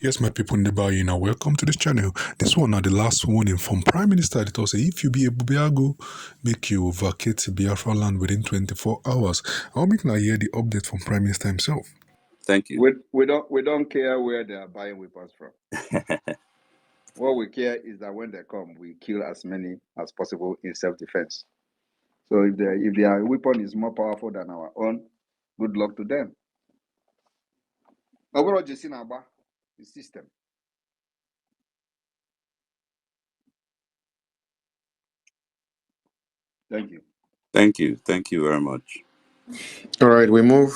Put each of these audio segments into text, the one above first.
Yes, my people in the bar, now welcome to this channel. This one now the last warning from Prime Minister. It also, if you be Ebubeagu, make you vacate Biafra land within 24 hours. I'll make now hear the update from Prime Minister himself. Thank you. We don't care where they are buying weapons from. What we care is that when they come, we kill as many as possible in self-defense. So if their weapon is more powerful than our own, good luck to them. Overall, just in the system. Thank you. Thank you. Thank you very much. All right, we move.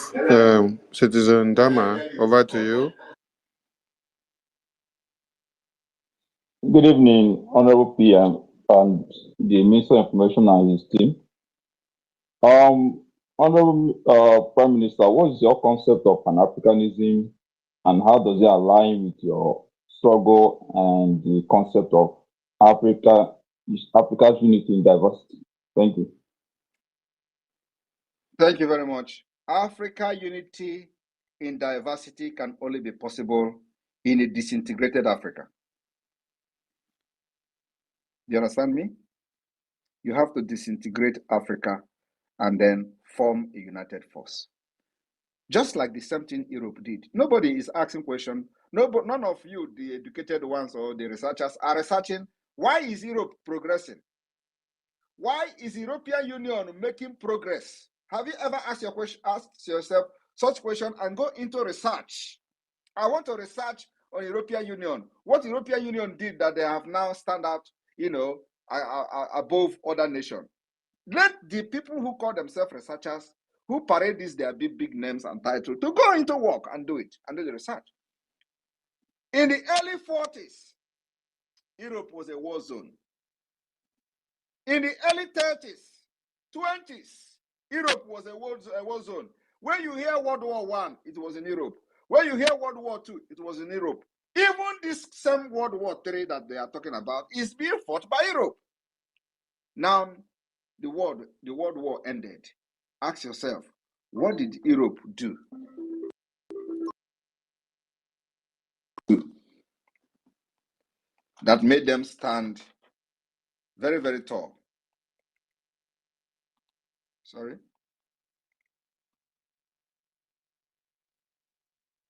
Citizen Dama, over to you. Good evening, Honorable PM and the Minister of Information and his team. Honorable Prime Minister, what is your concept of Pan-Africanism and how does it align with your struggle and the concept of Africa's unity in diversity? Thank you. Thank you very much. Africa unity in diversity can only be possible in a disintegrated Africa. Do you understand me? You have to disintegrate Africa and then form a united force. Just like the same thing Europe did. Nobody is asking questions. None of you, the educated ones or the researchers, are researching why is Europe progressing? Why is the European Union making progress? Have you ever asked yourself such question and go into research? I want to research on European Union. What European Union did that they have now stand out, above other nations. Let the people who call themselves researchers, who parade these their big names and titles, to go into work and do it and do the research. In the early 40s, Europe was a war zone. In the early 30s, 20s, Europe was a war zone. When you hear World War I, it was in Europe. When you hear World War II, it was in Europe. Even this same World War III that they are talking about is being fought by Europe. Now, the World War ended. Ask yourself, what did Europe do? That made them stand very, very tall. Sorry?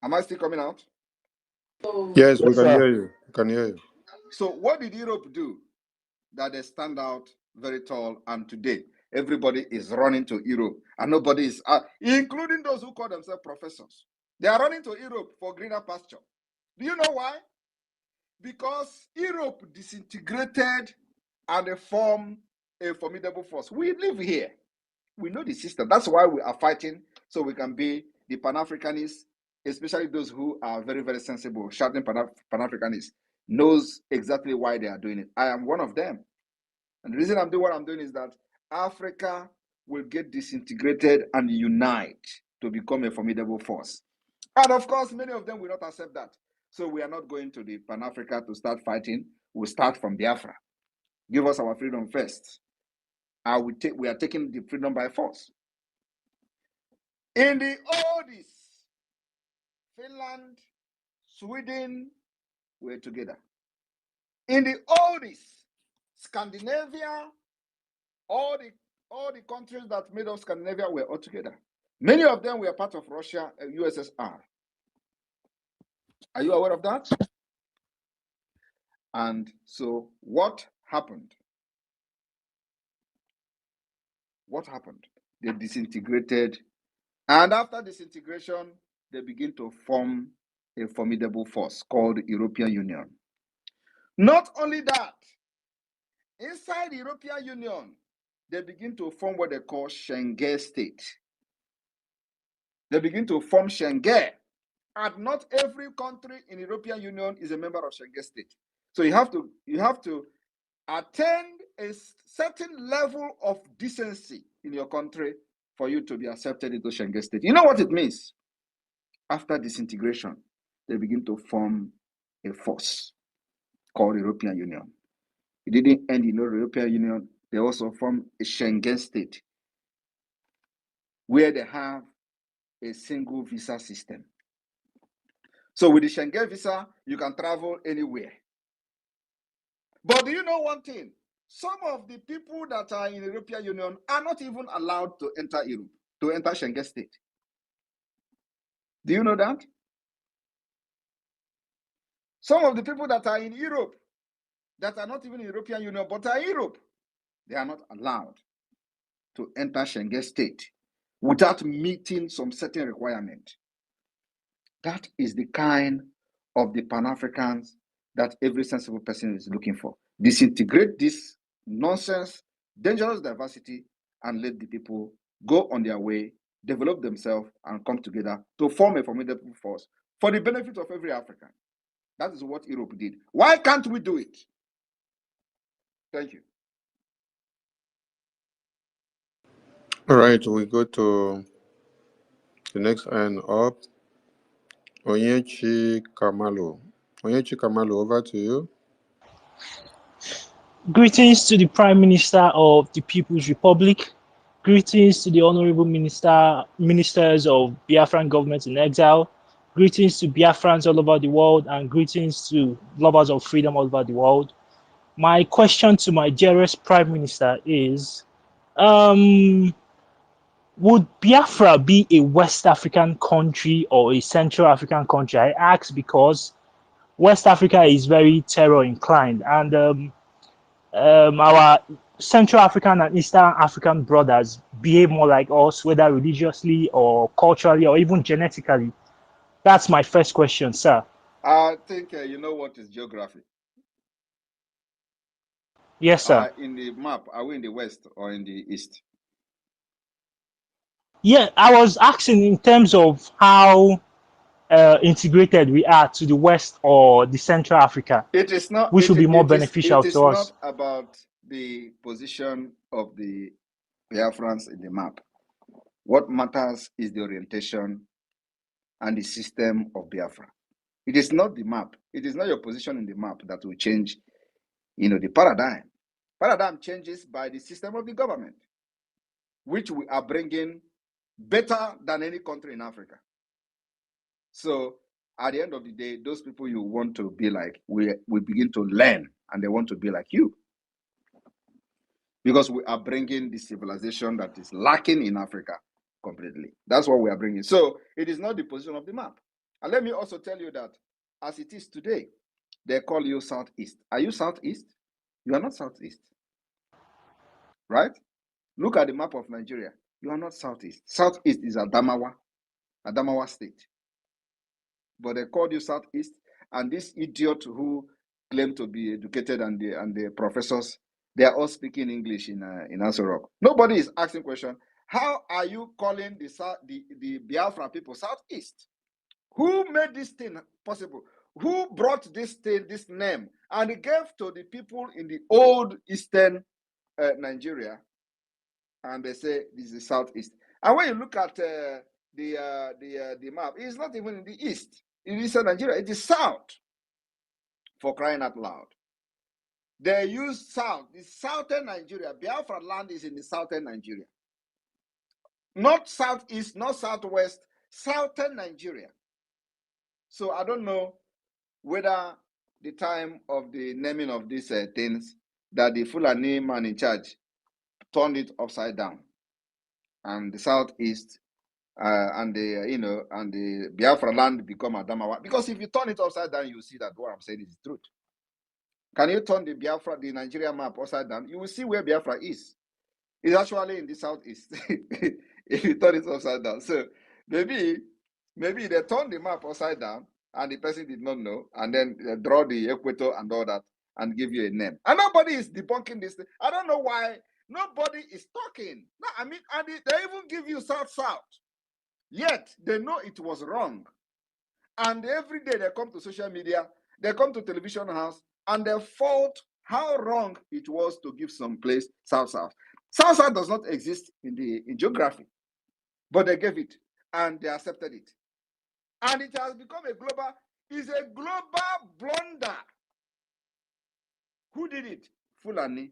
Am I still coming out? Yes, we can hear you. We can hear you. So what did Europe do that they stand out very tall, and today everybody is running to Europe and nobody is, including those who call themselves professors. They are running to Europe for greener pasture. Do you know why? Because Europe disintegrated and they formed a formidable force. We live here. We know the system. That's why we are fighting, so we can be the Pan-Africanists, especially those who are very, very sensible, shouting Pan-Africanists, knows exactly why they are doing it. I am one of them. And the reason I'm doing what I'm doing is that Africa will get disintegrated and unite to become a formidable force. And of course, many of them will not accept that. So we are not going to the Pan-Africa to start fighting. We'll start from Biafra. Give us our freedom first. We are taking the freedom by force. In the oldies, Finland, Sweden were together. In the oldies, Scandinavia, all the countries that made up Scandinavia were all together. Many of them were part of Russia and USSR. Are you aware of that? And so what happened? What happened? They disintegrated. And after disintegration, they begin to form a formidable force called the European Union. Not only that, inside the European Union, they begin to form what they call Schengen state. They begin to form Schengen. And not every country in the European Union is a member of Schengen state. So you have to attain a certain level of decency in your country for you to be accepted into Schengen state. You know what it means? After disintegration, they begin to form a force called European Union. It didn't end in the European Union. They also formed a Schengen state where they have a single visa system. So with the Schengen visa, you can travel anywhere. But do you know one thing? Some of the people that are in the European Union are not even allowed to enter Europe, to enter Schengen state. Do you know that? Some of the people that are in Europe, that are not even in the European Union, but are in Europe, they are not allowed to enter Schengen state without meeting some certain requirement. That is the kind of the Pan-Africans that every sensible person is looking for. Disintegrate this nonsense, dangerous diversity, and let the people go on their way, develop themselves, and come together to form a formidable force for the benefit of every African. That is what Europe did. Why can't we do it? Thank you. All right, we go to the next hand up. Onyechi Kamalu. Onyechi Kamalu, over to you. Greetings to the Prime Minister of the People's Republic. Greetings to the Honorable Ministers of Biafran government in exile. Greetings to Biafrans all over the world, and greetings to lovers of freedom all over the world. My question to my dearest Prime Minister is, would Biafra be a West African country or a Central African country? I ask because West Africa is very terror inclined, and our Central African and Eastern African brothers behave more like us, whether religiously or culturally or even genetically. That's my first question, sir. I think you know what is geography. Yes, sir. In the map, are we in the West or in the East? Yeah, I was asking in terms of how integrated we are to the West or the Central Africa. It is not. Which would be more beneficial to us. It is not about the position of the Biafrans in the map. What matters is the orientation and the system of Biafra. It is not the map. It is not your position in the map that will change, the paradigm. Paradigm changes by the system of the government, which we are bringing better than any country in Africa. So at the end of the day, those people you want to be like, we begin to learn, and they want to be like you. Because we are bringing the civilization that is lacking in Africa completely. That's what we are bringing. So it is not the position of the map. And let me also tell you that as it is today, they call you Southeast. Are you Southeast? You are not Southeast. Right? Look at the map of Nigeria. You are not Southeast. Southeast is Adamawa State. But they called you Southeast, and this idiot who claim to be educated and the professors, they are all speaking English in Aso Rock. Nobody is asking question. How are you calling the Biafra people Southeast? Who made this thing possible? Who brought this name, and it gave to the people in the old Eastern Nigeria, and they say this is Southeast. And when you look at the map, it's not even in the East. In Eastern Nigeria, it is South. For crying out loud. They use South. The Southern Nigeria. Biafra land is in the Southern Nigeria. Not Southeast, not Southwest, Southern Nigeria. So I don't know whether the time of the naming of these things that the Fulani man in charge turned it upside down, and the Southeast and the Biafra land become Adamawa. Because if you turn it upside down, you see that what I'm saying is the truth. Can you turn the Nigeria map upside down? You will see where Biafra is. It's actually in the Southeast. If you turn it upside down. So maybe they turn the map upside down and the person did not know, and then draw the equator and all that and give you a name. And nobody is debunking this thing. I don't know why nobody is talking. No, I mean, and they even give you South. Yet they know it was wrong. And every day they come to social media, they come to television house, and they fault how wrong it was to give some place South. South does not exist in geography, but they gave it and they accepted it. And it has become a global blunder. Who did it? Fulani.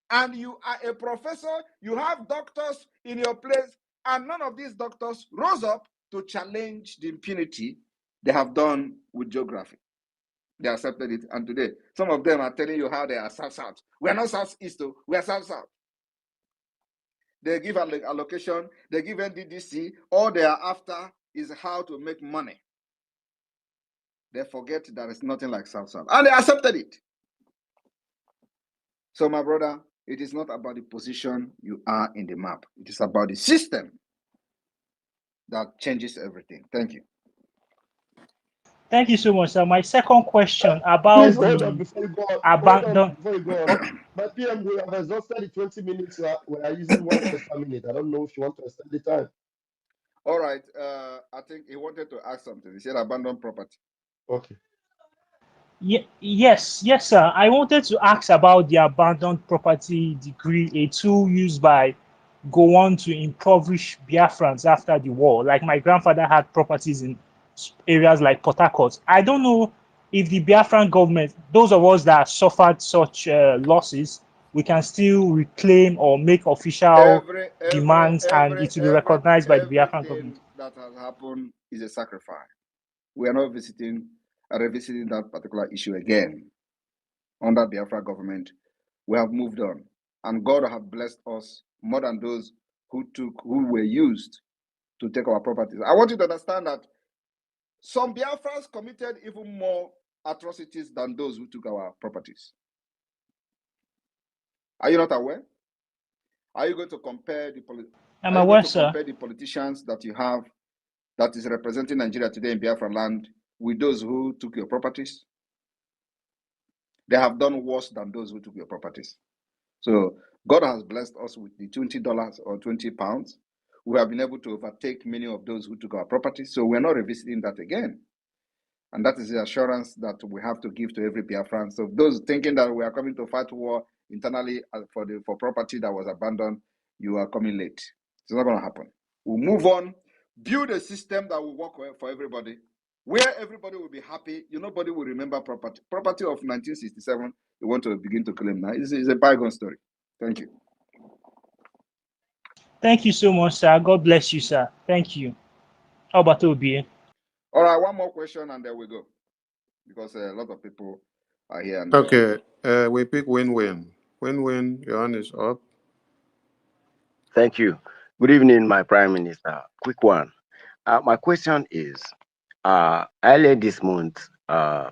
And you are a professor, you have doctors in your place, and none of these doctors rose up to challenge the impunity they have done with geography. They accepted it. And today, some of them are telling you how they are South-South. We are not South-East, though. We are South-South. They give an allocation. They give NDDC. All they are after is how to make money. They forget there is nothing like South-South. And they accepted it. So, my brother, it is not about the position you are in the map. It is about the system that changes everything. Thank you. Thank you so much, sir. My second question about Please hold on before you go on. Hold on before you go on. But PM, we have exhausted the 20 minutes. We are using 1 extra minute. I don't know if you want to extend the time. All right. I think he wanted to ask something. He said abandoned property. Okay. Yes, sir. I wanted to ask about the abandoned property decree, a tool used by Gowon to impoverish Biafrans after the war. Like my grandfather had properties in areas like Port Harcourt. I don't know if the Biafran government, those of us that suffered such losses, we can still reclaim or make official demands and it will be recognized by the Biafran government. That has happened is a sacrifice. We are not revisiting that particular issue again. Under Biafra government, we have moved on. And God has blessed us more than those who were used to take our properties. I want you to understand that some Biafrans committed even more atrocities than those who took our properties. Are you not aware? Are you going to compare the politicians that you have that is representing Nigeria today in Biafra land with those who took your properties? They have done worse than those who took your properties. So God has blessed us with the $20 or 20 pounds. We have been able to overtake many of those who took our properties. So we're not revisiting that again. And that is the assurance that we have to give to every Biafran. So those thinking that we are coming to fight war internally for property that was abandoned, you are coming late. It's not going to happen. We'll move on, build a system that will work for everybody, where everybody will be happy. Nobody will remember property. Property of 1967, you want to begin to claim now. It's a bygone story. Thank you. Thank you so much, sir. God bless you, sir. Thank you. How about Obi? All right, one more question and then we go. Because a lot of people are here. And okay, we pick win-win. Win-win, your hand is up. Thank you. Good evening, my Prime Minister. Quick one. My question is, earlier this month,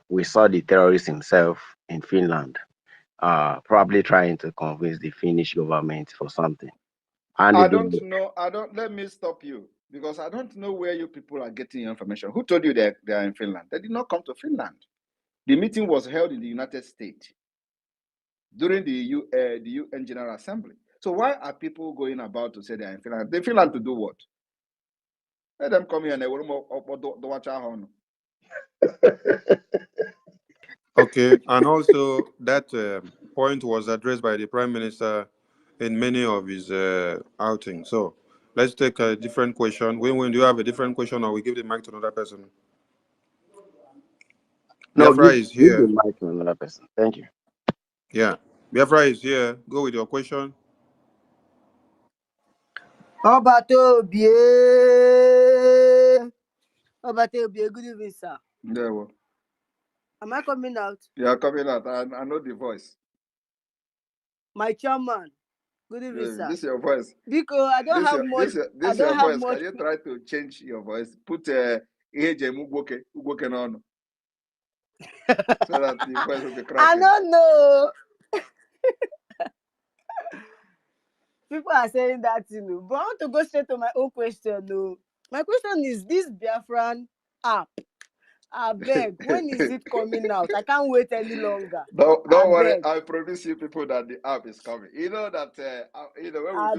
we saw the terrorist himself in Finland, probably trying to convince the Finnish government for something. And I don't know. Let me stop you because I don't know where you people are getting your information. Who told you they are in Finland? They did not come to Finland. The meeting was held in the United States during the UN General Assembly. So why are people going about to say they are in Finland? They're in Finland to do what? Let them come here and they will watch our horn. Okay, and also that point was addressed by the Prime Minister in many of his outings. So let's take a different question. Win-win, do you have a different question or we give the mic to another person? No, Biafra is here. Give the mic to another person. Thank you. Yeah, Biafra is here. Go with your question. Obatobie, good evening, sir. Yeah, well. Am I coming out? You are coming out. I know the voice. My chairman. Good evening, Yeah, sir. this is your voice. Because I don't have much. This is your voice. Can you try to change your voice? Put Ugoke on. So that the voice will be cracking. I don't know. People are saying that, but I want to go straight to my own question. No, my question is this Biafran app. I beg, when is it coming out? I can't wait any longer. Don't worry, I promise you people that the app is coming. You know that when we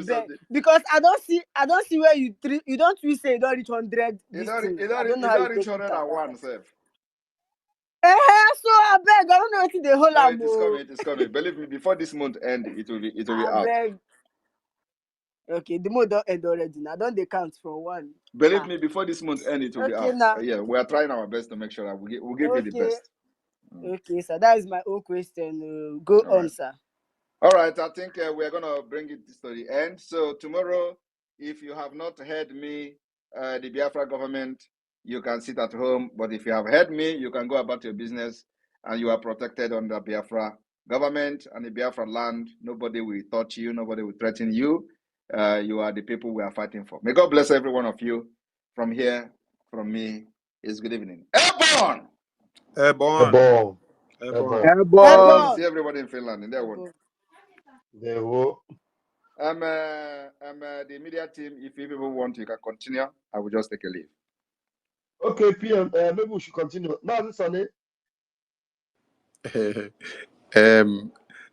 do something. Because I don't see where you don't say you don't reach 100. You don't reach 101 self. So I beg, I don't know what the whole no, it is coming. Believe me, before this month end, it will be out. Beg. Okay, the month don't end already. Now don't they count from one? Believe me, before this month end, it will be out. Now. Yeah, we are trying our best to make sure that we'll give you the best. Okay, so that is my own question. Go on, right. Sir. All right, I think we're gonna bring it to the end. So tomorrow, if you have not heard me, the Biafra government you can sit at home. But if you have heard me, you can go about your business, and you are protected under Biafra government and the Biafra land. Nobody will touch you. Nobody will threaten you. You are the people we are fighting for. May God bless every one of you. From here, from me, is good evening. Airborne! Airborne. Airborne. Airborne. Airborne. See everybody in Finland in their one. They will. The media team, if you people want, you can continue. I will just take a leave. Okay, PM. Maybe we should continue. Now, this Sunday.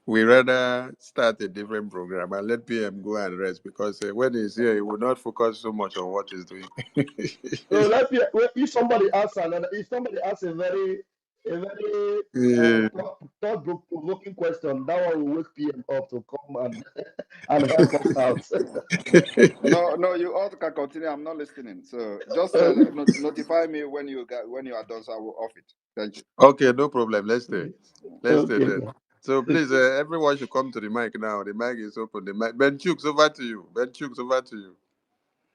We rather start a different program and let PM go and rest, because when he's here, he will not focus so much on what he's doing. So let me. If somebody asks another, if somebody asks a very thought-provoking question, that one will wake PM up to come and help us out. No, you all can continue. I'm not listening. So just notify me when you are done, so I will off it. Thank you. Okay, no problem. Let's stay. Let's stay Okay. then. So please, everyone should come to the mic now. The mic is open. The mic. Ben Chooks, over to you. Ben Chooks, over to you.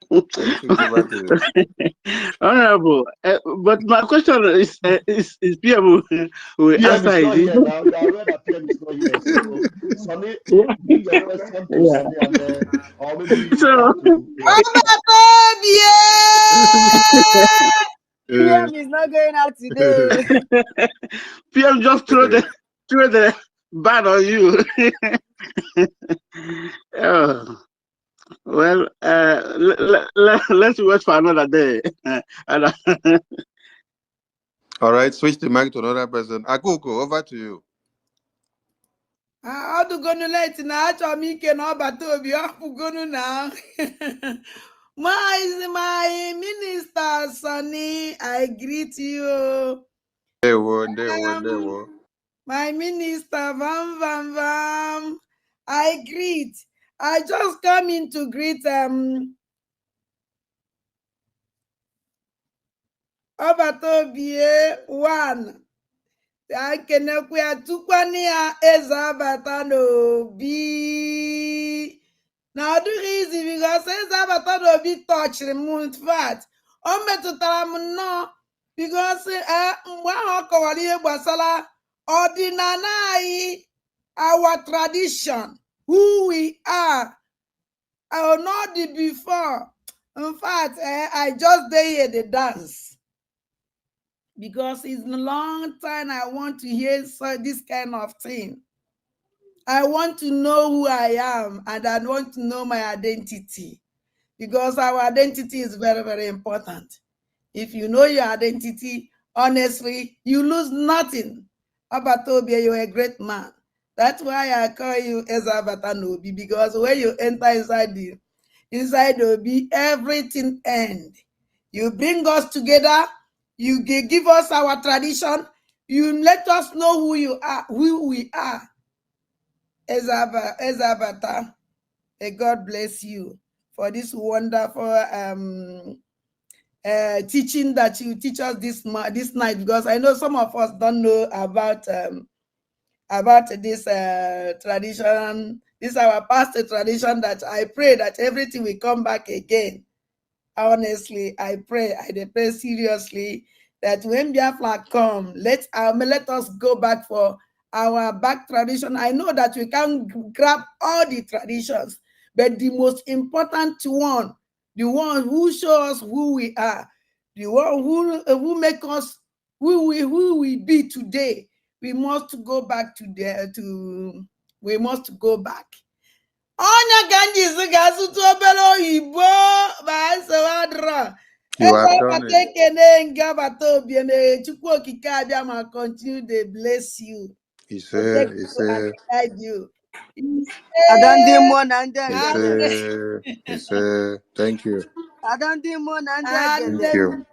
Ben Chooks, over to you. Honorable, but my question is PM will PM answer is not it. here now. You are aware that PM is not here. So, Sonny, bring your question to Sonny, and then, or maybe you So, have to. PM is not going out today. PM just throw the ban on you. Well, let's wait for another day. All right, switch the mic to another person. Akuko, over to you. How to go to late now? Me cannot but to be up going now. My minister, Sonny, I greet you. They were. My minister, Vam. I greet. I just come in to greet Obatobie 1. I can Tukwania Ezabata no be. Now the reason because Ezabata no be touch the moon fat. No, because ordinary our tradition, who we are. I will not did before. In fact, I just hear the dance. Because it's a long time I want to hear this kind of thing. I want to know who I am, and I want to know my identity. Because our identity is very, very important. If you know your identity, honestly, you lose nothing. Abatobia, you're a great man. That's why I call you Ezabata Nobi, because when you enter inside Obi, everything ends. You bring us together. You give us our tradition. You let us know who you are, who we are. Ezabata, may God bless you for this wonderful teaching that you teach us this night, because I know some of us don't know about this tradition. This is our past tradition that I pray that everything will come back again. Honestly, I pray seriously that when Biafra come, let us go back for our back tradition. I know that we can't grab all the traditions, but the most important one, the one who shows us who we are, the one who make us who we be today, we must go back we must go back. Onya ganji gasu to obere oyibo ba sewadra. You have done it. Continue to bless you. He said. You. He said. Thank you. I don't think more than that. Thank you.